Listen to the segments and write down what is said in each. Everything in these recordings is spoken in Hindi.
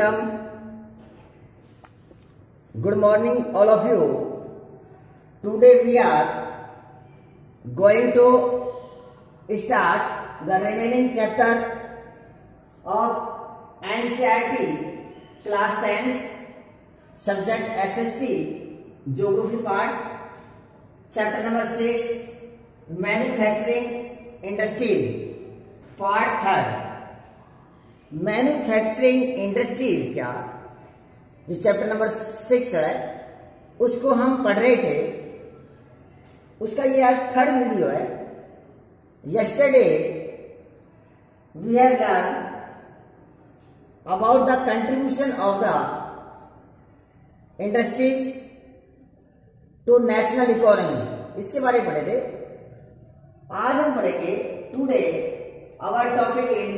welcome. Good morning all of you. Today we are going to start the remaining chapter of NCERT class 10th subject SST geography part, chapter number 6 manufacturing industries part 3rd. Manufacturing industries का जो चैप्टर नंबर 6 है उसको हम पढ़ रहे थे, उसका ये आज 3rd वीडियो है। Yesterday we have learn about the contribution of the industries to national economy, इसके बारे में पढ़े थे। आज हम पढ़ेंगे today our topic is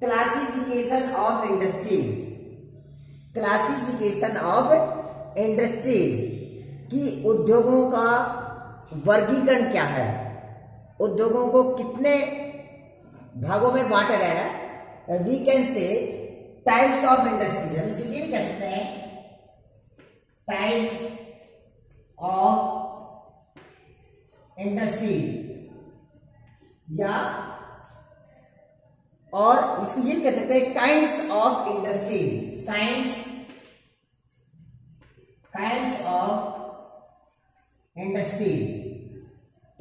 classification of industries. Classification of industries कि उद्योगों का वर्गीकरण क्या है, उद्योगों को कितने भागों में बांटा गया है। We can say types of industries, हम इसको ये कह सकते हैं टाइप्स ऑफ इंडस्ट्रीज, या और इसको ये कह सकते हैं kinds of industries, kinds of industries.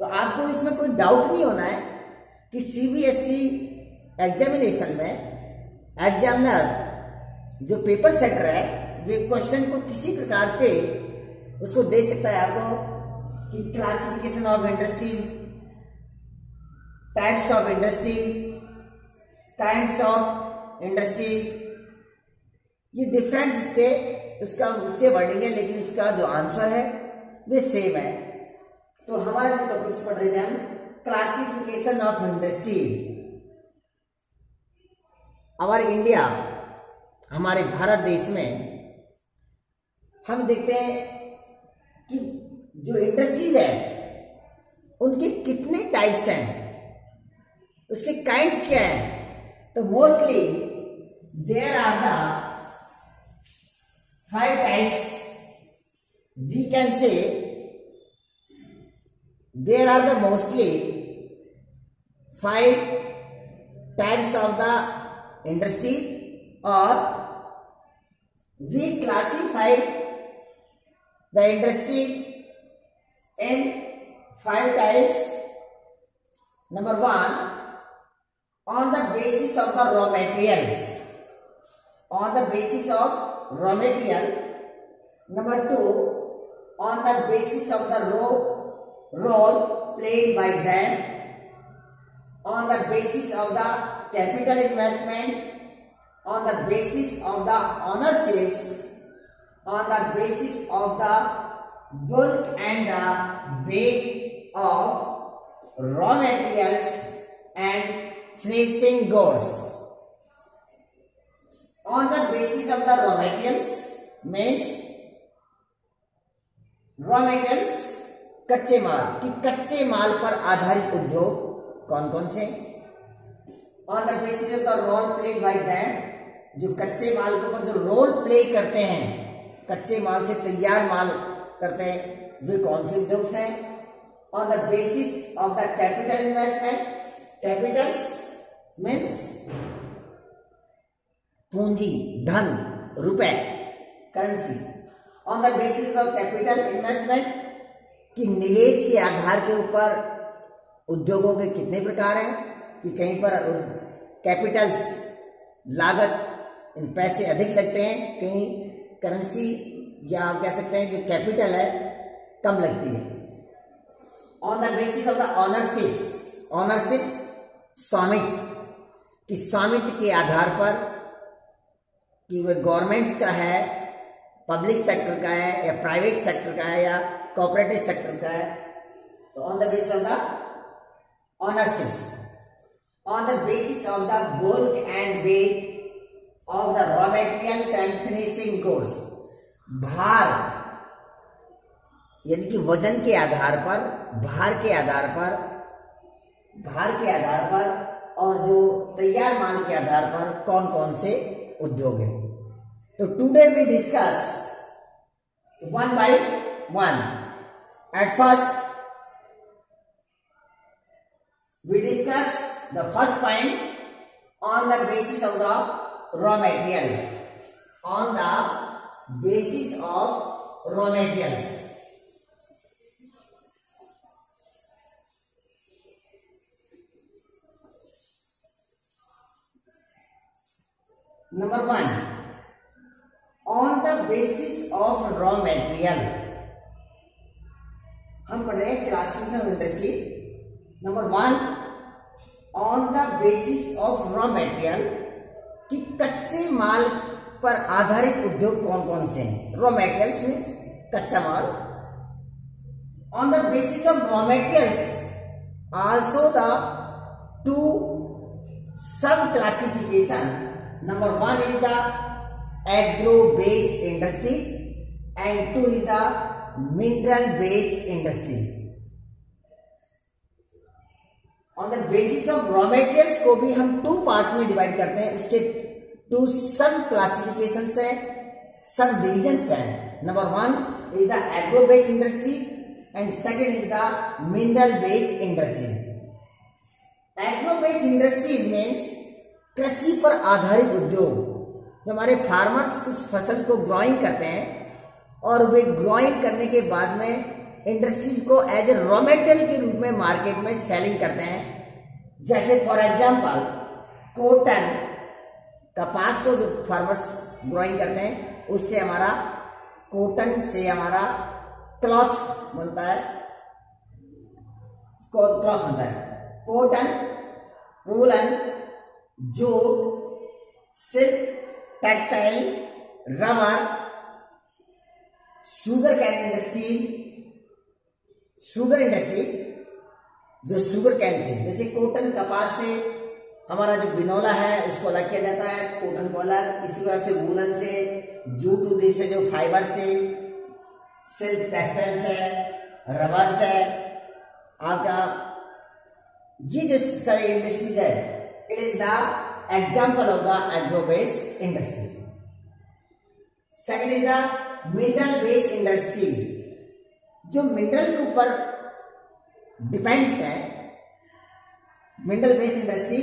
तो आपको इसमें कोई डाउट नहीं होना है कि सीबीएसई एग्जामिनेशन में एग्जामिनर जो पेपर सेटर है वे क्वेश्चन को किसी प्रकार से उसको दे सकता है आपको कि classification of industries, types of industries, kinds of industries, ये डिफरेंस उसके वर्डिंग है, लेकिन उसका जो आंसर है वे सेम है। तो हमारे जो टॉपिक्स पढ़ रहे थे हम classification of industries. Our India, हमारे भारत देश में हम देखते हैं कि जो इंडस्ट्रीज है उनके कितने टाइप्स हैं, उसके काइंड्स क्या हैं। तो mostly there are the 5 types, we can say there are the mostly 5 types of the industries, और we classify the industries in 5 types. Number 1, on the basis of the raw materials, on the basis of raw material. Number 2, on the basis of the role played by them, on the basis of the capital investment, on the basis of the ownerships, on the basis of the bulk and the weight of raw materials and finishing goods. On the basis of the raw materials means raw materials कच्चे माल, कि कच्चे माल पर आधारित उद्योग कौन कौन से। On the basis of the role played by them, जो कच्चे माल के ऊपर जो रोल प्ले करते हैं, कच्चे माल से तैयार माल करते हैं, वे कौन से उद्योग हैं। On the basis of the capital investment, capitals means पूंजी, धन, रुपए, currency. On the basis of capital investment, कि निवेश के आधार के ऊपर उद्योगों के कितने प्रकार हैं, कि कहीं पर कैपिटल्स लागत इन पैसे अधिक लगते हैं, कहीं करेंसी या आप कह सकते हैं कि कैपिटल है कम लगती है। On the basis of the ownership, ownership स्वामित्व, कि स्वामित्व के आधार पर कि वह गवर्नमेंट्स का है, पब्लिक सेक्टर का है, या प्राइवेट सेक्टर का है, या कोऑपरेटिव सेक्टर का है। तो on the basis of the ownership, on the basis of the bulk and weight of the raw materials and finishing goods, भार यानी कि वजन के आधार पर, भार के आधार पर और जो तैयार माल के आधार पर कौन कौन से उद्योग हैं। तो today we discuss one by one. At first we discuss the first point on the basis of the raw material. On the basis of raw materials. Number one, on the basis of raw material. हम पढ़ रहे हैं classification of industry. Number one, on the basis of raw material कि कच्चे माल पर आधारित उद्योग कौन कौन से हैं. रॉ मटेरियल्स मीन्स कच्चा माल. On the basis of raw materials also the two sub classification. Number one is the agro based industry and two is the mineral based industries. On the basis of raw materials को भी हम टू पार्ट्स में डिवाइड करते हैं. उसके टू सब क्लासिफिकेशन है, सब डिविजन है. Number one is the agro based industry and second is the mineral based industry. Agro based industries means कृषि पर आधारित उद्योग. जो हमारे फार्मर्स उस फसल को ग्रोइंग करते हैं और वे ग्रोइंग करने के बाद में इंडस्ट्रीज को एज ए रॉ मटेरियल के रूप में मार्केट में सेलिंग करते हैं. जैसे फॉर एग्जांपल कॉटन, कपास को जो फार्मर्स ग्रोइंग करते हैं उससे हमारा कॉटन से हमारा क्लॉथ बनता है. क्लॉथ बनता है. Cotton, woollen, jute, silk, textile, rubber, sugar cane industries. Sugar industry जो शुगर कैन से, जैसे कॉटन कपास से हमारा जो बिनौला है उसको अलग किया जाता है, कॉटन को अलग. इसी वजह से वूलन से, जूट उद्योग से जो फाइबर से, सिल्क टेक्सटाइल से, रबर से, आपका ये जो सारी इंडस्ट्रीज है it is the example of the agro based industries. Second is the mineral based industries. जो मिनरल के ऊपर डिपेंड्स है. मिनरल बेस्ड इंडस्ट्री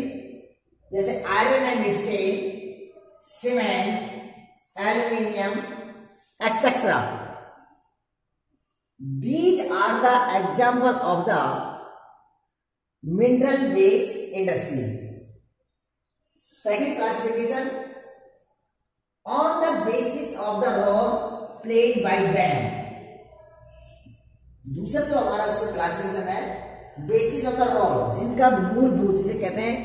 जैसे iron and steel, cement, aluminium etcetera. These are the example of the mineral based industries. Second classification, on the basis of the role played by them. दूसरा जो हमारा इसको क्लासिफिकेशन है बेसिस ऑफ द रोल, जिनका मूलभूत से कहते हैं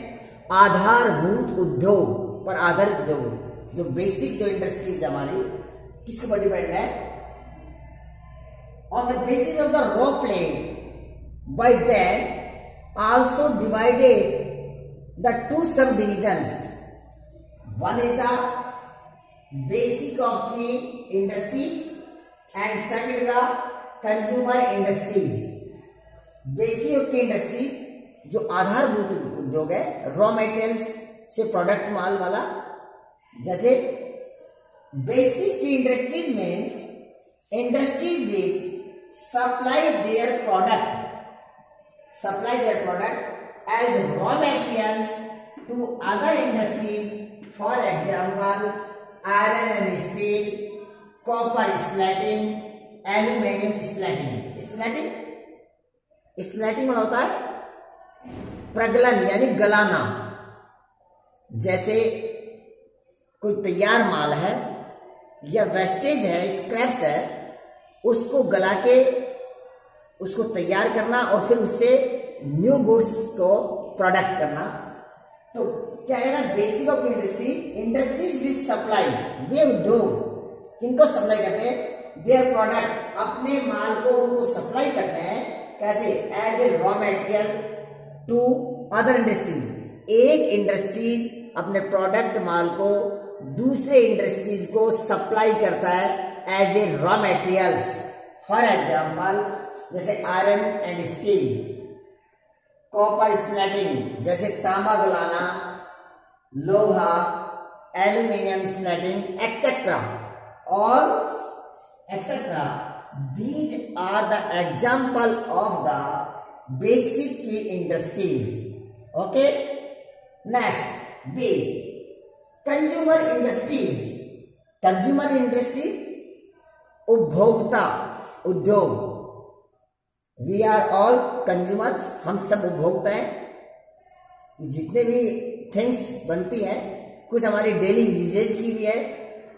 आधारभूत उद्योग पर आधारित उद्योग. जो बेसिक जो इंडस्ट्रीज हमारी किसके ऊपर डिपेंड है, on the basis of the raw played by them also divided the two sub divisions. One is the basic of key industries and second the consumer industries. Basic key industries जो आधारभूत उद्योग है, रॉ मटेरियल्स से प्रोडक्ट माल वाला. जैसे basic key industries means industries which supply their product as raw materials to other industries. For example iron and steel, copper smelting, aluminium smelting. स्प्लैटिंग में होता है प्रगलन यानी गलाना. जैसे कोई तैयार माल है या वेस्टेज है, स्क्रैप्स है, उसको गला के उसको तैयार करना और फिर उससे न्यू गुड्स को प्रोडक्ट करना. तो क्या है ना, basic of industry, industries which supply, ये उद्योग किनको सप्लाई करते हैं, देयर प्रोडक्ट, अपने माल को उनको सप्लाई करते हैं. कैसे, as a raw material to other industries. एक इंडस्ट्रीज अपने प्रोडक्ट माल को दूसरे इंडस्ट्रीज को सप्लाई करता है as a raw materials. For example जैसे iron and steel, copper smelting जैसे तांबा गलाना, लोहा, aluminum, smelting, etc. All etc. These are the example of the basic key industries. Okay. Next, B. Consumer industries. Consumer industries, उपभोक्ता उद्योग. We are all consumers. हम सब उपभोक्ता हैं. जितने भी थिंग्स बनती हैं कुछ हमारी डेली यूजेज की भी है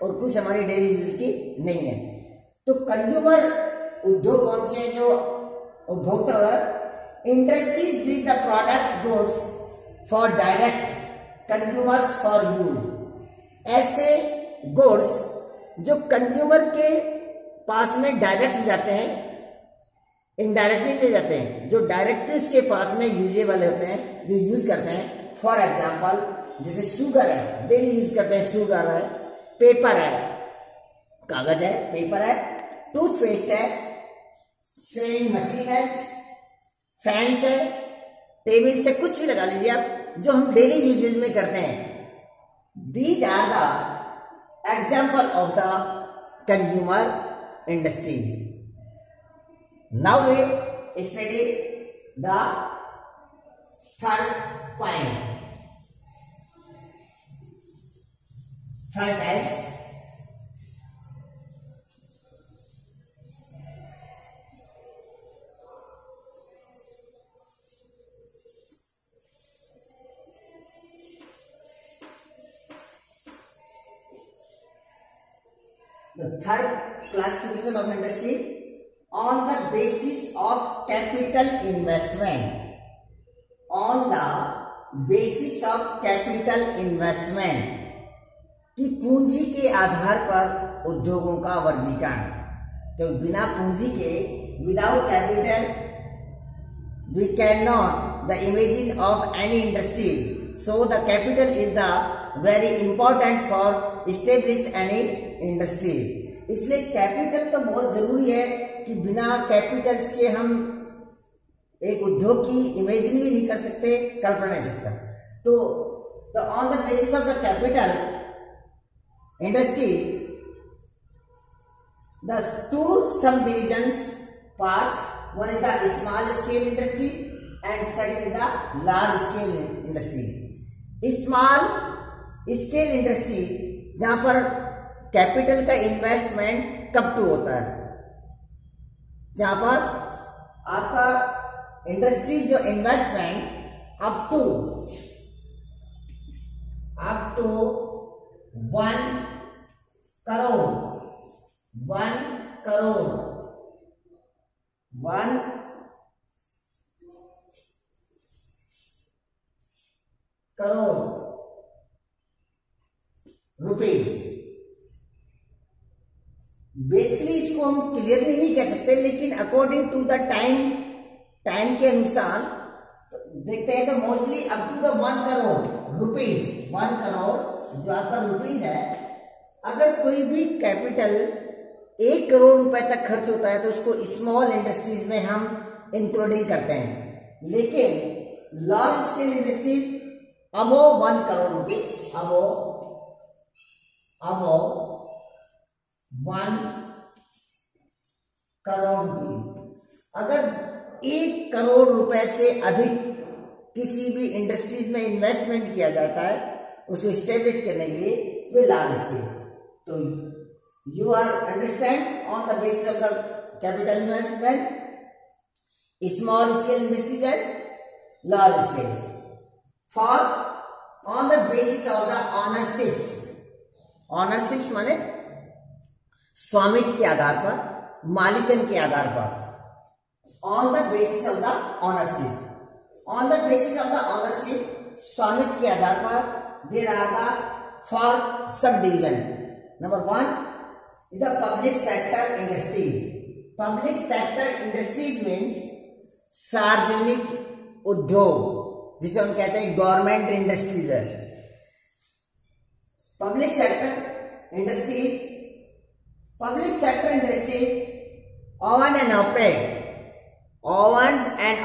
और कुछ हमारी डेली यूज की नहीं है. तो कंज्यूमर उद्योग कौन से हैं जो उपभोक्ता है? Industries which the products goods for direct consumers for use. ऐसे गुड्स जो कंज्यूमर के पास में डायरेक्ट जाते हैं, इनडायरेक्टली ले जाते हैं, जो डायरेक्टली उसके पास में यूजेबल होते हैं, जो यूज करते हैं. फॉर एग्जाम्पल जैसे शुगर है, डेली यूज करते हैं, शुगर है. पेपर है, कागज है, पेपर है. टूथपेस्ट है, स्वेइंग मशीन है, फैंस है, टेबल से कुछ भी लगा लीजिए आप, जो हम डेली यूजेज में करते हैं. These are the example of the consumer industries. Now we study the third point. Third types. The third classification of industry on the basis of capital investment. On the basis of capital investment, कि पूंजी के आधार पर उद्योगों का वर्गीकरण. तो बिना पूंजी के, without capital, we can not the imagine of any industries. So the capital is the very important for established any industries. इसलिए कैपिटल तो बहुत जरूरी है कि बिना कैपिटल्स के हम एक उद्योग की इमेजिन भी नहीं कर सकते, कल्पना नहीं सकता. तो on the basis of the capital industries, the two sub divisions parts. One is the small scale industry and second is the large scale industry. Small scale industry जहां पर कैपिटल का इन्वेस्टमेंट कब टू होता है, जहां पर आपका इंडस्ट्री जो investment up to 1 crore 1 crore 1 crore rupees. Basically इसको हम क्लियरली नहीं कह सकते, लेकिन अकॉर्डिंग टू द टाइम के अनुसार देखते हैं तो mostly up to the 1 crore rupees. 1 crore जो आपका रुपीज है, अगर कोई भी कैपिटल 1 करोड़ रुपए तक खर्च होता है तो उसको स्मॉल इंडस्ट्रीज में हम इंक्लूडिंग करते हैं. लेकिन large scale industries above 1 crore rupees, above 1 crore rupees. अगर 1 करोड़ रुपए से अधिक किसी भी इंडस्ट्रीज में इन्वेस्टमेंट किया जाता है उसको स्टेब्लिश करने के लिए, वे लार्ज स्केल. तो you are understand on the basis of the capital investment, small scale industries and large scale. For on the basis of the ownerships. Ownerships माने स्वामित्व के आधार पर, मालिकन के आधार पर. On the basis of the ownership. On the basis of the ownership, स्वामित्व के आधार पर, there are the four sub division. Number 1 is the public sector industries. Public sector industries means सार्वजनिक उद्योग, जिसे हम कहते हैं गवर्नमेंट इंडस्ट्रीज है. Public sector industries, public sector industries own and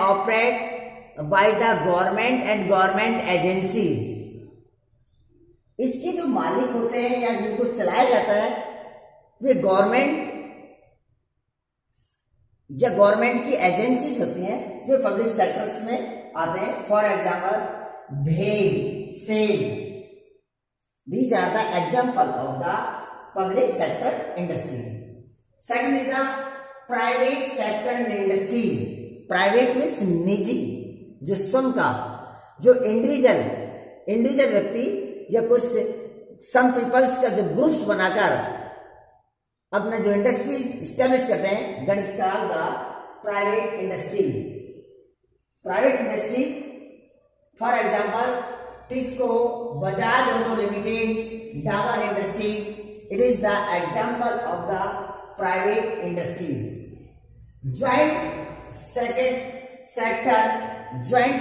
operate by the government and government agencies. इसके जो मालिक होते हैं या जिनको चलाया जाता है वे गवर्नमेंट या गवर्नमेंट की एजेंसीज होती हैं, वे पब्लिक सेक्टर्स में आते हैं। फॉर एग्जाम्पल भेल, SAIL, these are the example of the public sector industry. Second is the private sector industries. Private means निजी, जो स्वयं का, जो इंडिविजुअल व्यक्ति या कुछ सम पीपल्स का जो ग्रुप्स बनाकर अपने जो इंडस्ट्रीज स्टैब्लिश करते हैं, that is called the private industries. Private industries for example TISCO, Bajaj auto limited, Dabur industries, it is the example of the private industries. Joint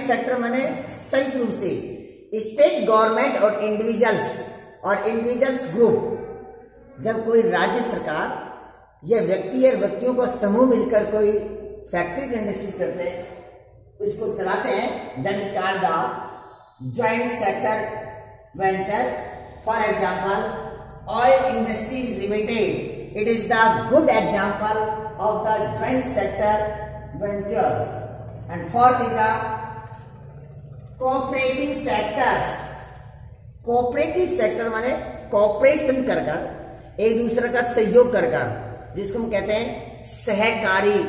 sector माने संयुक्त रूप से स्टेट गवर्नमेंट और इंडिविजुअल्स ग्रुप, जब कोई राज्य सरकार या व्यक्ति या व्यक्तियों का समूह मिलकर कोई फैक्ट्री इंडस्ट्री करते हैं, इसको चलाते हैं, that is called the joint sector venture. For example oil industries limited, it is the good example of the joint sector venture. And fourth is the cooperative sectors. Cooperative sector माने कोऑपरेशन कर एक दूसरे का सहयोग कर, जिसको हम कहते हैं सहकारी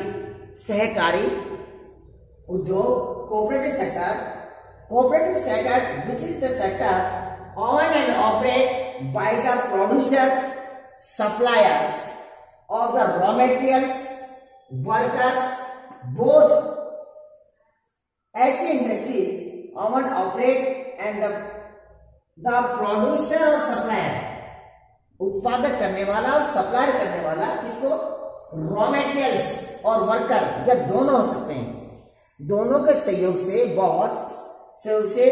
उद्योग। Cooperative sector which is the sector owned and operated by the producer, suppliers of the raw materials, workers, both। ऐसी industries owned, operate and the producer और supplier, उत्पादक करने वाला और सप्लायर करने वाला, किसको? रॉ मेटेरियल्स और वर्कर, या दोनों हो सकते हैं। दोनों के सहयोग से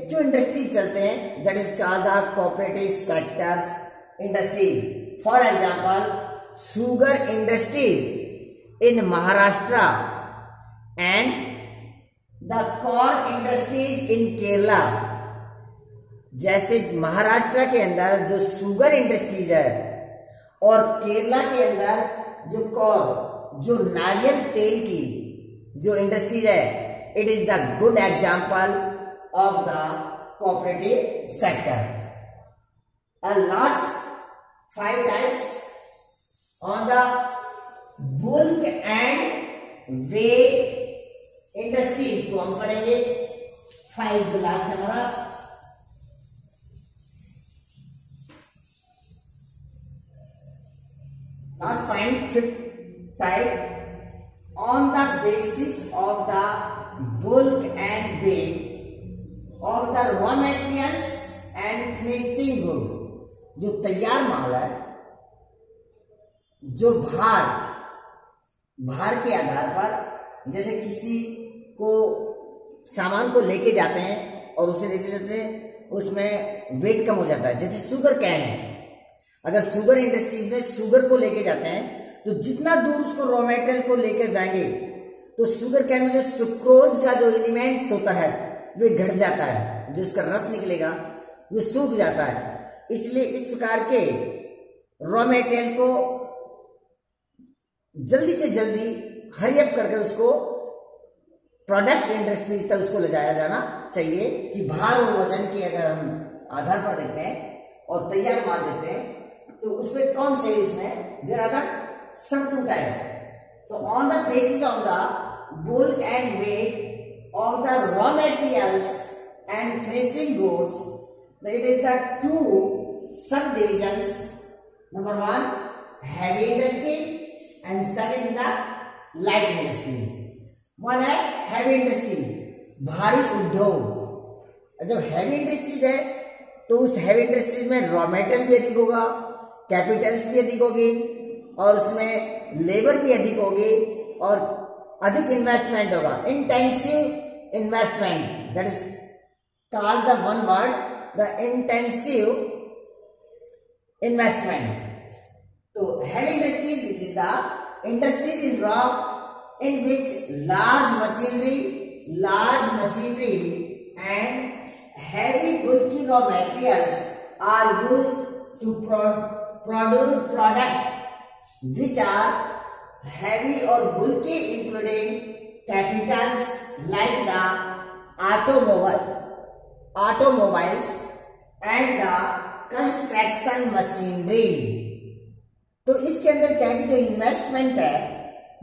जो इंडस्ट्री चलते हैं, that is called the cooperative sectors industries. For example sugar industries in Maharashtra and the corn industries इन केरला। जैसे महाराष्ट्र के अंदर जो शुगर इंडस्ट्रीज है और केरला के अंदर जो नारियल तेल की जो इंडस्ट्रीज है, it is the good example of the cooperative sector. And last 5 types on the bulk and way industries को हम पढ़ेंगे। 5 लास्ट है हमारा। Last point, 5th type, on the basis of the bulk and weight of the raw materials and finishing good। जो तैयार माल है, जो भार के आधार पर, जैसे किसी को सामान को लेके जाते हैं और उसे लेते जाते उसमें वेट कम हो जाता है, जैसे शुगर कैन है। अगर शुगर इंडस्ट्रीज में शुगर को लेके जाते हैं तो जितना दूर उसको रॉ मटेरियल को लेकर जाएंगे तो शुगर कैन में जो सुक्रोज का जो एलिमेंट्स होता है वो घट जाता है, जो उसका रस निकलेगा वो सूख जाता है। इसलिए इस प्रकार के रॉ मटेरियल को जल्दी से जल्दी हरी अप करके उसको प्रोडक्ट इंडस्ट्रीज तक उसको ले जाया जाना चाहिए। कि भार और वजन के अगर हम आधार पर देखते हैं और तैयार माल देखते हैं तो उसमें कौन से इसमें there are the some 2 types. तो on the basis of the bulk and weight of the raw materials and finishing goods, it is the 2 subdivisions. Number 1 heavy industry and second the light industry। One है हैवी इंडस्ट्रीज, भारी उद्योग। जब हैवी इंडस्ट्रीज है तो उस हैवी इंडस्ट्रीज में रॉ मेटेरियल भी अधिक होगा, कैपिटल्स भी अधिक होगी और उसमें लेबर भी अधिक होगी और अधिक इन्वेस्टमेंट होगा। Intensive investment, that is called the one word, the intensive investment. तो heavy industries which is the industries in raw in which large machinery and heavy bulky raw materials are used to produce products which are heavy or bulky, including capitals like the automobiles and the construction machinery. तो इसके अंदर क्या है कि जो इन्वेस्टमेंट है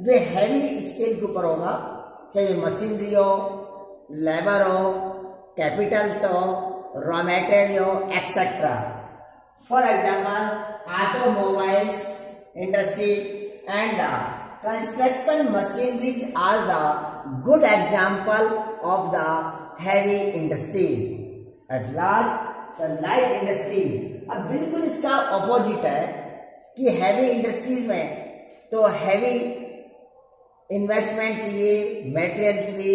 वे हैवी स्केल के ऊपर होगा, चाहे मशीनरी हो, लेबर हो, कैपिटल्स हो, रॉ मटेरियल हो, etcetera. For example automobiles industry and the construction machineries are the good example of the heavy industries. At last the light industries. अब बिल्कुल इसका ऑपोजिट है कि हैवी इंडस्ट्रीज में तो हैवी इन्वेस्टमेंट चाहिए, मटेरियल्स भी,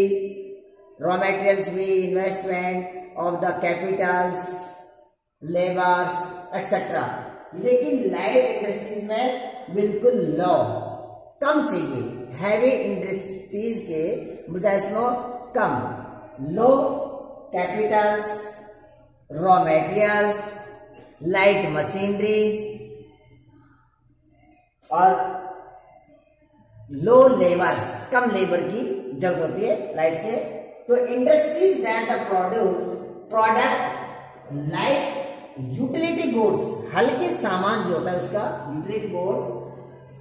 रॉ मटेरियल्स भी, investment of the Capitals, labours etcetera. लेकिन लाइट इंडस्ट्रीज में बिल्कुल लो, कम चाहिए. हैवी इंडस्ट्रीज के बजाय इसमें कम, low capitals, raw materials, light machineries और लो लेबर्स, कम लेबर की जरूरत होती है लाइट से. तो industries that product like utility goods, हल्के सामान जो होता है उसका यूटिलिटी गुड्स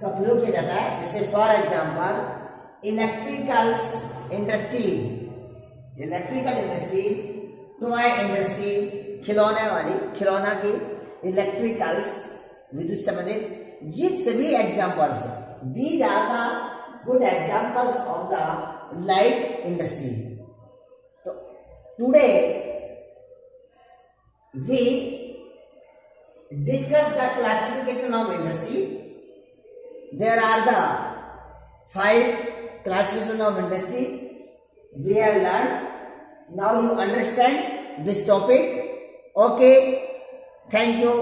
का प्रयोग किया जाता है. जैसे for example electricals industries, toy industries, खिलौना की, इलेक्ट्रिकल्स विद्युत संबंधित, ये सभी examples, these are the good examples of the light industries. तो today we discuss the classification of industry. There are the 5 classification of industry we have learned. Now you understand this topic. Okay, thank you.